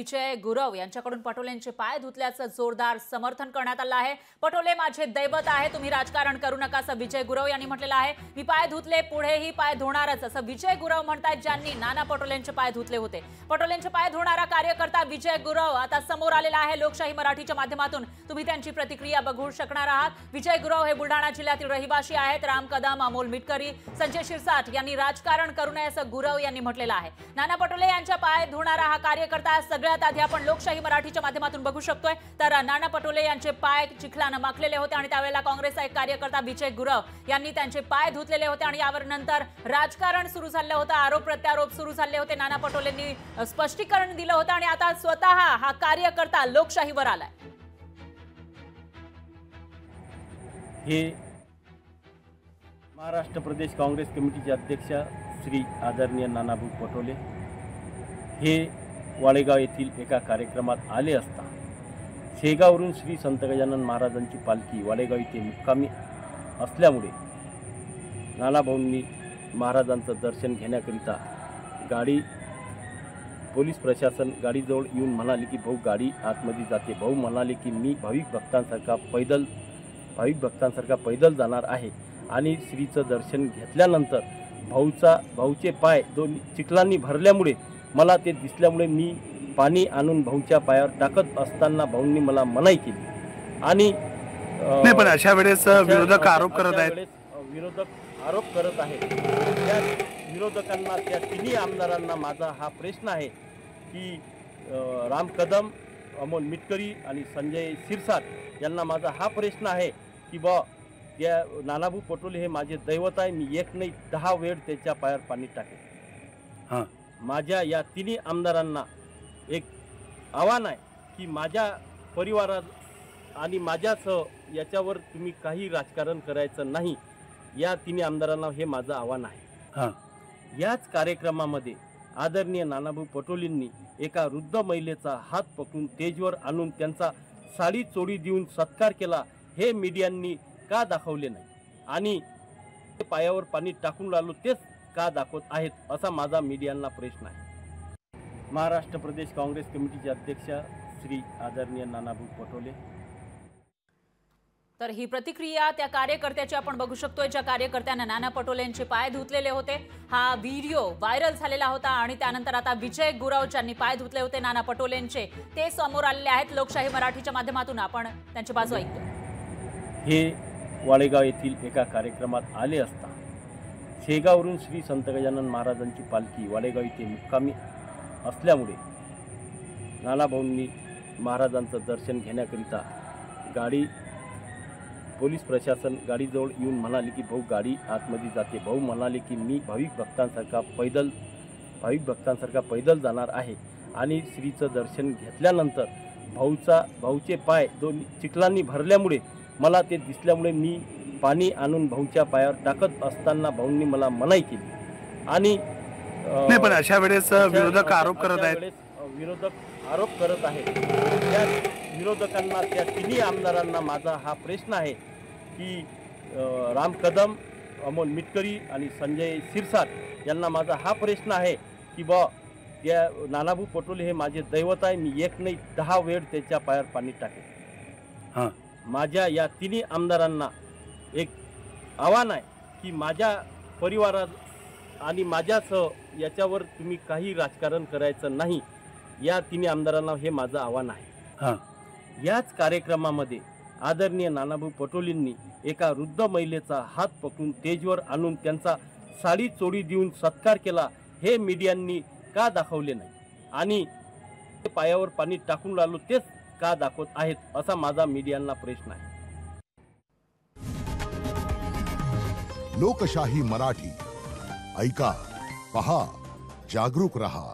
विजय गुरव यांच्याकडून पटोलेंचे पाय धुतल्याचं जोरदार समर्थन करण्यात आलं आहे। पटोले माझे दैवत आहे, तुम्ही राजकारण करू नका असं विजय गुरव यांनी म्हटलेलं आहे। मी पाय धुतले, पुढेही पाय धुणारच असं विजय गुरव म्हणतात, ज्यांनी नाना पटोलेंचे पाय धुतले होते। पटोलेंचे पाय धुणारा कार्यकर्ता विजय गुरव आता समोर आलेला आहे। लोकशाही मराठीच्या माध्यमातून तुम्ही त्यांची प्रतिक्रिया बघू शकणार आहात। विजय गुरव हे बुलढाणा जिल्ह्यातील रहिवासी आहेत। राम कदम, अमोल मिटकरी, संजय शिरसाट यांनी राजकारण करू नये असं गुरव यांनी म्हटलेलं आहे। नाना पटोले यांच्या पाय धुणारा हा कार्यकर्ता सगळ्यात आधी आपण लोकशाही मराठीच्या माध्यमातून बघू शकतोय। तर नाना पटोले यांचे पाय चिखलाने माखलेले होते आणि त्यावेळेला काँग्रेसचा एक कार्यकर्ता विजय गुरव यांनी त्यांचे पाय धुतलेले होते आणि यावर नंतर राजकारण सुरू झालं होतं, आरोप प्रत्यारोप सुरू झाले होते। नाना पटोलेंनी स्पष्टीकरण दिलं होतं आणि आता स्वतः हा कार्यकर्ता लोकशाहीवर आलाय। हे महाराष्ट्र प्रदेश काँग्रेस कमिटीचे अध्यक्ष श्री आदरणीय नानाभाऊ पटोले हे वाळेगाव येथील एका कार्यक्रमात आले असता शेगावरून श्री संत गजानन महाराजांची पालखी वाळेगाव येथे मुक्कामी असल्यामुळे नानाभाऊंनी महाराजांचं दर्शन घेण्याकरिता गाडी पोलीस प्रशासन गाडीजवळ येऊन म्हणाले की भाऊ गाडी आतमध्ये जाते। भाऊ म्हणाले की मी भाविक भक्तांसारखा पैदल जाणार आहे आणि श्रीचं दर्शन घेतल्यानंतर भाऊचे पाय दोन चिखलांनी भरल्यामुळे मला ते दिसल्यामुळे मी पाणी आणून भाऊच्या पायावर टाकत असताना भाऊंनी मला मनाई केली आणि नाही, पण अशा वेळेस विरोधक आरोप करत आहेत। त्या विरोधकांना, त्या तिन्ही आमदारांना माझा हा प्रश्न आहे की राम कदम, अमोल मिटकरी आणि संजय शिरसाट यांना माझा हा प्रश्न आहे की त्या नानाभाऊ पटोले हे माझे दैवत आहे। मी एक नाही 10 वेळ त्याच्या पायावर पाणी टाकेन। माझ्या या तिन्ही आमदारांना एक आव्हान आहे की माझ्या परिवारात आणि माझ्यासह याच्यावर तुम्ही काही राजकारण करायचं नाही। या तिन्ही आमदारांना हे माझं आव्हान आहे। याच कार्यक्रमामध्ये आदरणीय नानाभाऊ पटोलेंनी एका वृद्ध महिलेचा हात पकडून स्टेजवर आणून त्यांचा साडी चोळी देऊन सत्कार केला। हे मीडियांनी का दाखवले नाही आणि पायावर पाणी टाकून राहिलो तेच का दाखवत आहेत असा माझा मीडियांना प्रश्न आहे। महाराष्ट्र प्रदेश काँग्रेस कमिटीचे अध्यक्ष श्री आदरणीय नानाभाऊ पटोले। तर ही प्रतिक्रिया त्या कार्यकर्त्याची आपण बघू शकतोय, ज्या कार्यकर्त्याने नाना पटोलेंचे पाय धुतलेले होते। हा व्हिडिओ व्हायरल झालेला होता आणि त्यानंतर आता विजय गुरव ज्यांनी पाय धुतले होते नाना पटोलेंचे ते समोर आलेले आहेत। लोकशाही मराठीच्या माध्यमातून आपण त्यांची बाजू ऐकतो। हे वाळेगाव येथील एका कार्यक्रमात आले असता शेगावरून श्री संत गजानन महाराजांची पालखी वाळेगाव येथे मुक्कामी असल्यामुळे नानाभाऊंनी महाराजांचं दर्शन घेण्याकरिता गाडी पोलीस प्रशासन गाडीजवळ येऊन म्हणाले की भाऊ गाडी आतमध्ये जाते। भाऊ म्हणाले की मी भाविक भक्तांसारखा पैदल जाणार आहे आणि श्रीचं दर्शन घेतल्यानंतर भाऊचे पाय दोन चिखलांनी भरल्यामुळे मला ते दिसल्यामुळे मी पाणी आणून भाऊच्या पायावर टाकत असताना भाऊंनी मला मनाई केली आणि नाही, पण अशा वेळेस विरोधक आरोप करत आहेत। त्या विरोधकांना, त्या तिन्ही आमदारांना माझा हा प्रश्न आहे की राम कदम, अमोल मिटकरी आणि संजय शिरसाट यांना माझा हा प्रश्न आहे की त्या नानाभाऊ पटोले हे माझे दैवत आहे। मी एक नाही 10 वेळ त्याच्या पायावर पाणी टाकेन। माझ्या या तिन्ही आमदारांना एक आव्हान आहे की माझ्या परिवारात आणि माझ्यासह याच्यावर तुम्ही काही राजकारण करायचं नाही। या तिन्ही आमदारांना हे माझं आव्हान आहे। याच कार्यक्रमामध्ये आदरणीय नानाभाऊ पटोलेंनी एका वृद्ध महिलेचा हात पकडून स्टेजवर आणून त्यांचा साडी चोळी देऊन सत्कार केला। हे मीडियांनी का दाखवले नाही आणि पायावर पाणी टाकून राहिलो तेच का दाखवत आहेत असा माझा मीडियांना प्रश्न आहे। लोकशाही मराठी ऐका, पहा, जागरूक रहा।